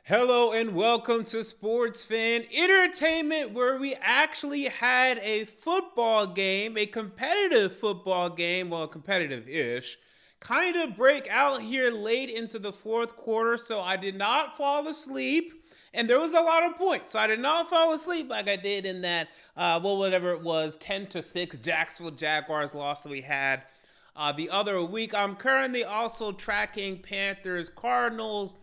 Hello and welcome to Sports Fan Entertainment, where we actually had a football game, a competitive football game, well, competitive-ish, kind of break out here late into the fourth quarter, so I did not fall asleep. And there was a lot of points, so I did not fall asleep like I did in that, whatever it was, 10-6 Jacksonville Jaguars loss that we had the other week. I'm currently also tracking Panthers Cardinals,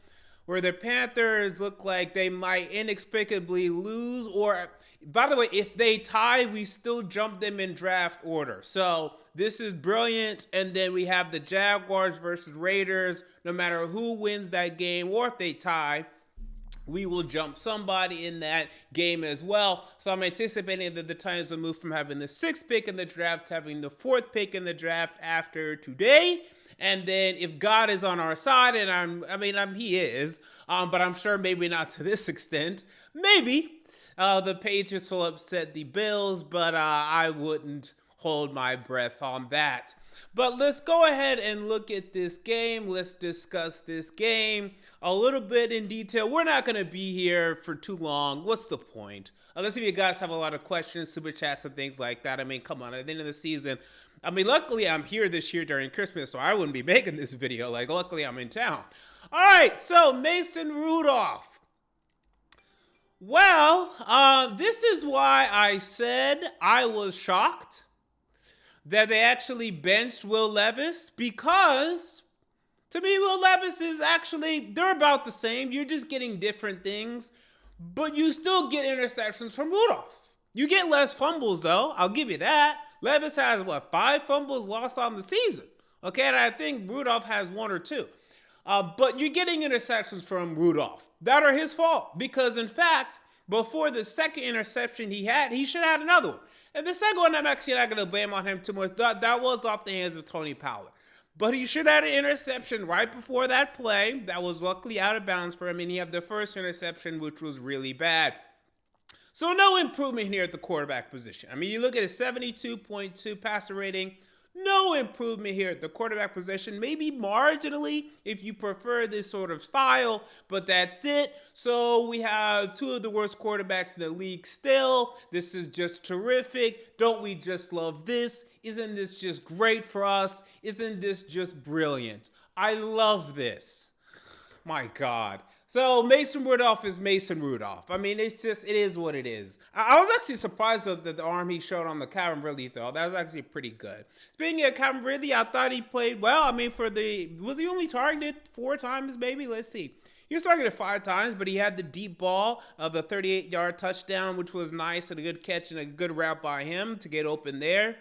where the Panthers look like they might inexplicably lose. Or, by the way, if they tie, we still jump them in draft order. So this is brilliant. And then we have the Jaguars versus Raiders. No matter who wins that game or if they tie, we will jump somebody in that game as well. So I'm anticipating that the Titans will move from having the 6th pick in the draft to having the 4th pick in the draft after today. And then if God is on our side, and he is, but I'm sure maybe not to this extent. Maybe the Patriots will upset the Bills, but I wouldn't hold my breath on that. But let's go ahead and look at this game. Let's discuss this game a little bit in detail. We're not going to be here for too long. What's the point? Unless if you guys have a lot of questions, super chats, and things like that. I mean, come on, at the end of the season, luckily I'm here this year during Christmas, so I wouldn't be making this video. Luckily I'm in town. All right, so Mason Rudolph. Well, this is why I said I was shocked that they actually benched Will Levis, because to me, Will Levis is they're about the same. You're just getting different things, but you still get interceptions from Rudolph. You get less fumbles, though. I'll give you that. Levis has, 5 fumbles lost on the season? Okay, and I think Rudolph has 1 or 2. But you're getting interceptions from Rudolph that are his fault, because, in fact, before the second interception he should have had another one. And the second one, I'm actually not going to blame on him too much. That was off the hands of Tony Pollard. But he should have had an interception right before that play. That was luckily out of bounds for him. And he had the first interception, which was really bad. So no improvement here at the quarterback position. You look at a 72.2 passer rating. No improvement here at the quarterback position. Maybe marginally if you prefer this sort of style, but that's it. So we have 2 of the worst quarterbacks in the league still. This is just terrific. Don't we just love this? Isn't this just great for us? Isn't this just brilliant? I love this. My God. So Mason Rudolph is Mason Rudolph. It is what it is. I was actually surprised that the arm he showed on the Calvin Ridley throw. That was actually pretty good. Speaking of Calvin Ridley, I thought he played well. Was he only targeted 4 times maybe? Let's see. He was targeted 5 times, but he had the deep ball of the 38-yard touchdown, which was nice, and a good catch and a good route by him to get open there.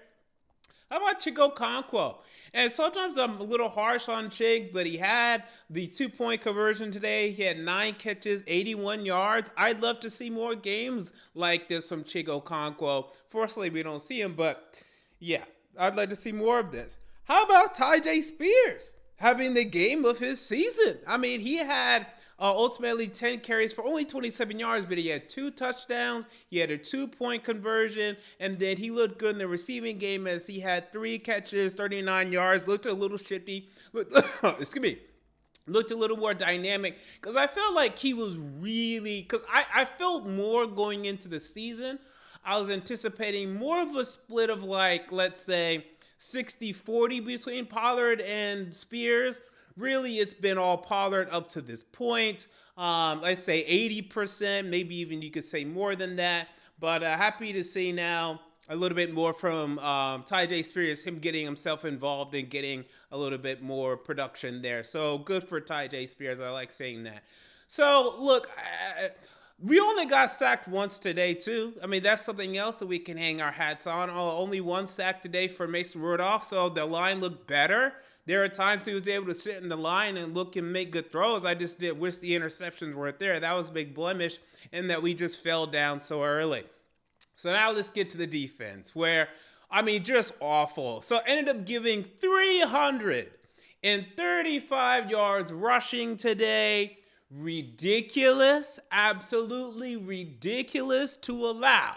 How about Chigo Okonkwo? And sometimes I'm a little harsh on Chig, but he had the 2-point conversion today. He had 9 catches, 81 yards. I'd love to see more games like this from Chigo Okonkwo. Fortunately, we don't see him, but yeah, I'd like to see more of this. How about Tyjae Spears having the game of his season? He had ultimately 10 carries for only 27 yards, but he had 2 touchdowns. He had a 2-point conversion, and then he looked good in the receiving game as he had 3 catches, 39 yards, looked a little shifty. Looked a little more dynamic, because I felt like he was because I felt more going into the season. I was anticipating more of a split of let's say 60-40 between Pollard and Spears. Really, it's been all Pollard up to this point. Let's say 80%, maybe even you could say more than that. But happy to see now a little bit more from Tyjae Spears, him getting himself involved and getting a little bit more production there. So good for Tyjae Spears. I like saying that. So look, we only got sacked once today too. That's something else that we can hang our hats on. Only 1 sack today for Mason Rudolph, so the line looked better. There are times he was able to sit in the line and look and make good throws. I just wish the interceptions weren't there. That was a big blemish, and that we just fell down so early. So now let's get to the defense, where, just awful. So ended up giving 335 yards rushing today. Ridiculous, absolutely ridiculous to allow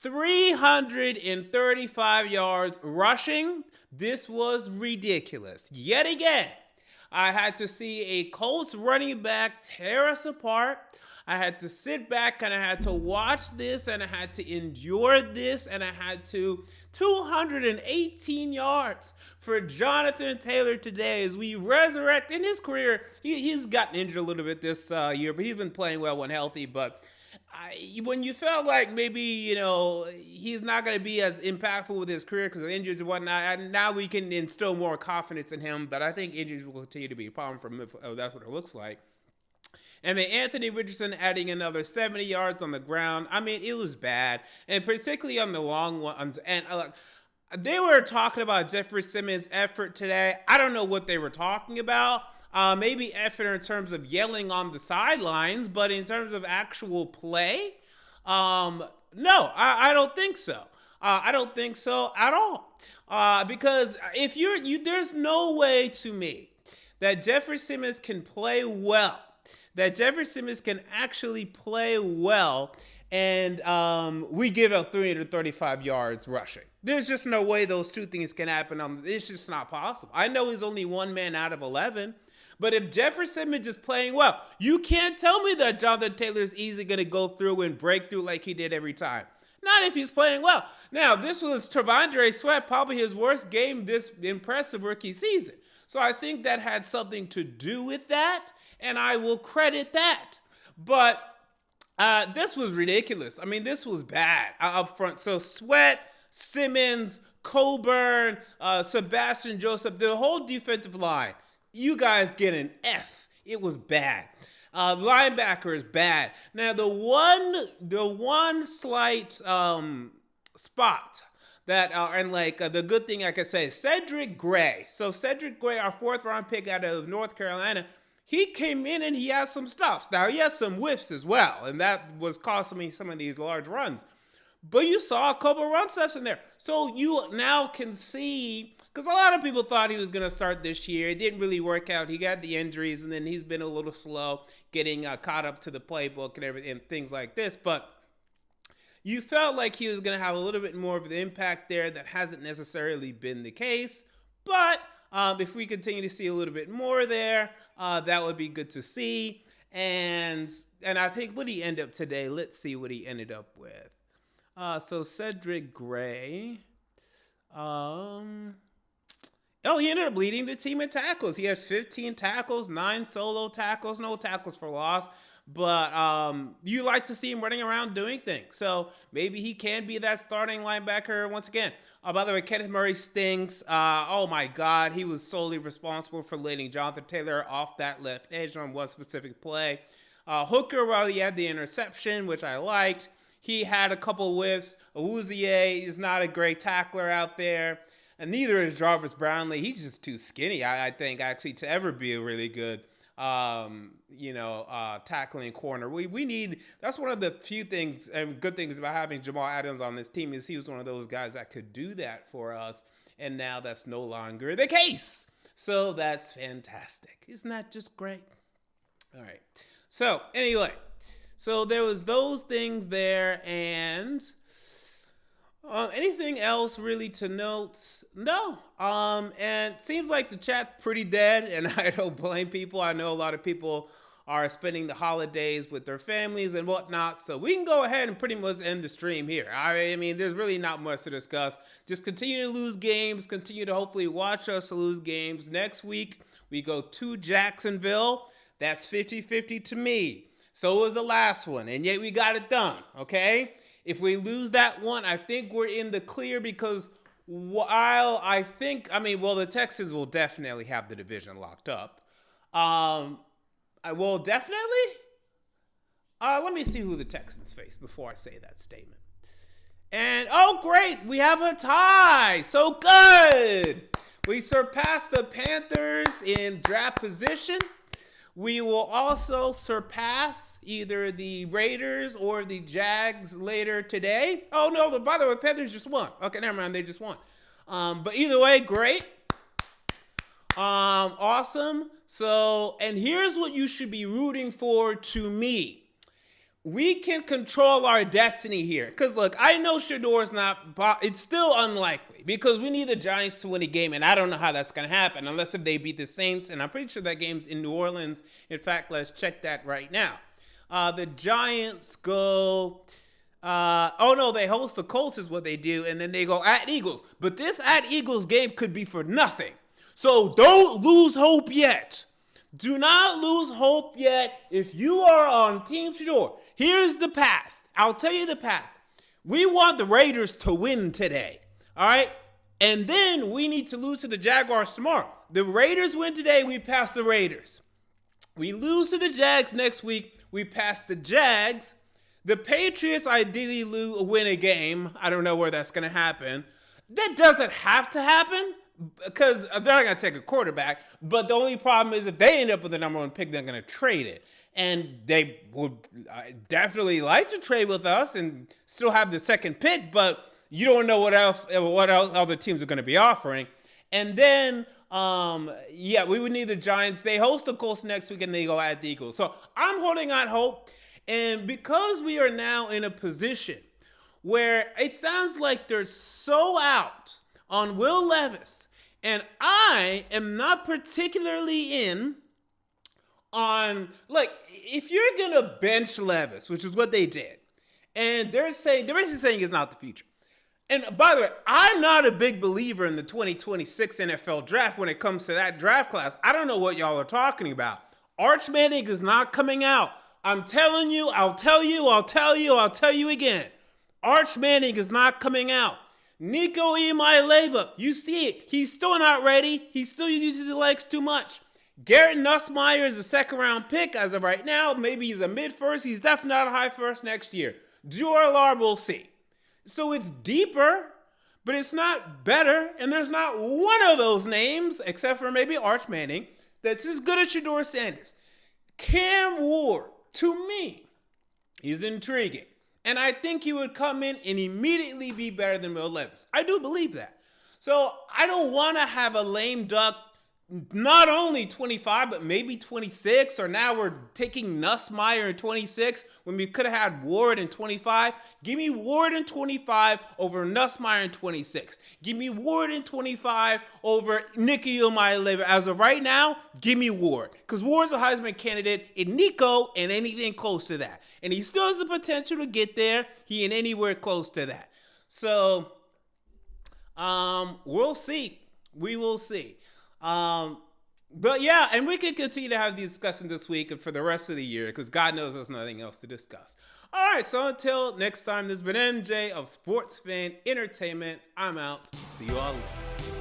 335 yards rushing. This was ridiculous. Yet again, I had to see a Colts running back tear us apart. I had to sit back and I had to watch this and I had to endure this and I had to 218 yards for Jonathan Taylor today as we resurrect in his career. He's gotten injured a little bit this year, but he's been playing well when healthy. But when you felt like maybe, he's not going to be as impactful with his career because of injuries and whatnot, now we can instill more confidence in him. But I think injuries will continue to be a problem for him if that's what it looks like. And then Anthony Richardson adding another 70 yards on the ground. I mean, it was bad. And particularly on the long ones. And they were talking about Jeffrey Simmons' effort today. I don't know what they were talking about. Maybe effort in terms of yelling on the sidelines. But in terms of actual play, no, I don't think so. I don't think so at all. Because if there's no way to me that Jeffrey Simmons can play well. That Jeffrey Simmons can actually play well and we give up 335 yards rushing. There's just no way those two things can happen. It's just not possible. I know he's only one man out of 11, but if Jeffrey Simmons is playing well, you can't tell me that Jonathan Taylor is easily going to go through and break through like he did every time. Not if he's playing well. Now, this was T'Vondre Sweat, probably his worst game this impressive rookie season. So I think that had something to do with that. And I will credit that. But this was ridiculous. I mean, this was bad up front. So Sweat, Simmons, Coburn, Sebastian Joseph, the whole defensive line, you guys get an F. It was bad. Linebacker is bad. Now, the one slight spot that the good thing I could say, Cedric Gray. So Cedric Gray, our 4th round pick out of North Carolina, he came in and he had some stuffs. Now, he has some whiffs as well, and that was costing me some of these large runs. But you saw a couple of run stuffs in there. So you now can see, because a lot of people thought he was going to start this year. It didn't really work out. He got the injuries, and then he's been a little slow getting caught up to the playbook and everything, and things like this. But you felt like he was going to have a little bit more of an impact there. That hasn't necessarily been the case. But if we continue to see a little bit more there, that would be good to see. And I think what he ended up today, let's see what he ended up with. So Cedric Gray, he ended up leading the team in tackles. He had 15 tackles, 9 solo tackles, no tackles for loss. But you like to see him running around doing things. So maybe he can be that starting linebacker once again. By the way, Kenneth Murray stinks. Oh, my God. He was solely responsible for letting Jonathan Taylor off that left edge on one specific play. Hooker, while he had the interception, which I liked, he had a couple whiffs. Awuzie is not a great tackler out there. And neither is Jarvis Brownlee. He's just too skinny, I think, actually, to ever be a really good tackling corner. We need, that's one of the few things and good things about having Jamal Adams on this team is he was one of those guys that could do that for us. And now that's no longer the case. So that's fantastic. Isn't that just great? All right. So anyway, so there was those things there, and anything else really to note? No. And it seems like the chat's pretty dead, and I don't blame people. I know a lot of people are spending the holidays with their families and whatnot, so we can go ahead and pretty much end the stream here. I mean, there's really not much to discuss. Just continue to lose games, continue to hopefully watch us lose games. Next week, we go to Jacksonville. That's 50-50 to me. So was the last one, and yet we got it done, okay? If we lose that one, I think we're in the clear because while the Texans will definitely have the division locked up. Well, definitely? Let me see who the Texans face before I say that statement. And, oh, great, we have a tie. So good. We surpassed the Panthers in draft position. We will also surpass either the Raiders or the Jags later today. Oh, no, by the way, Panthers just won. Okay, never mind, they just won. But either way, great. Awesome. So, and here's what you should be rooting for to me. We can control our destiny here. Because, look, I know Shador's not, it's still unlikely. because we need the Giants to win a game, and I don't know how that's going to happen unless if they beat the Saints, and I'm pretty sure that game's in New Orleans. In fact, let's check that right now. The Giants go... they host the Colts is what they do, and then they go at Eagles. But this at Eagles game could be for nothing. So don't lose hope yet. Do not lose hope yet. If you are on Team Shador, here's the path. I'll tell you the path. We want the Raiders to win today. All right? And then we need to lose to the Jaguars tomorrow. The Raiders win today, we pass the Raiders. We lose to the Jags next week, we pass the Jags. The Patriots ideally win a game. I don't know where that's going to happen. That doesn't have to happen because they're not going to take a quarterback. But the only problem is if they end up with the number one pick, they're going to trade it. And they would definitely like to trade with us and still have the second pick, but you don't know what else other teams are going to be offering. And then, we would need the Giants. They host the Colts next week and they go at the Eagles. So I'm holding out hope. And because we are now in a position where it sounds like they're so out on Will Levis, and I am not particularly in on, like, if you're going to bench Levis, which is what they did, and they're basically saying it's not the future. And by the way, I'm not a big believer in the 2026 NFL draft when it comes to that draft class. I don't know what y'all are talking about. Arch Manning is not coming out. I'm telling you, I'll tell you again. Arch Manning is not coming out. Nico Iamaleava, you see it. He's still not ready. He still uses his legs too much. Garrett Nussmeier is a second-round pick as of right now. Maybe he's a mid-first. He's definitely not a high-first next year. Drew Allard, we'll see. So it's deeper, but it's not better. And there's not one of those names, except for maybe Arch Manning, that's as good as Shedeur Sanders. Cam Ward, to me, is intriguing. And I think he would come in and immediately be better than Will Levis. I do believe that. So I don't want to have a lame duck, not only 25, but maybe 26. Or now we're taking Nussmeier in 26 when we could have had Ward in 25. Give me Ward in 25 over Nussmeier in 26. Give me Ward in 25 over Nico Iamaleava. As of right now, give me Ward. Because Ward's a Heisman candidate in Nico and anything close to that. And he still has the potential to get there. He ain't anywhere close to that. So, we'll see. We will see. But yeah, and we can continue to have these discussions this week and for the rest of the year because God knows there's nothing else to discuss. All right, so until next time, this has been MJ of Sports Fan Entertainment. I'm out. See you all later.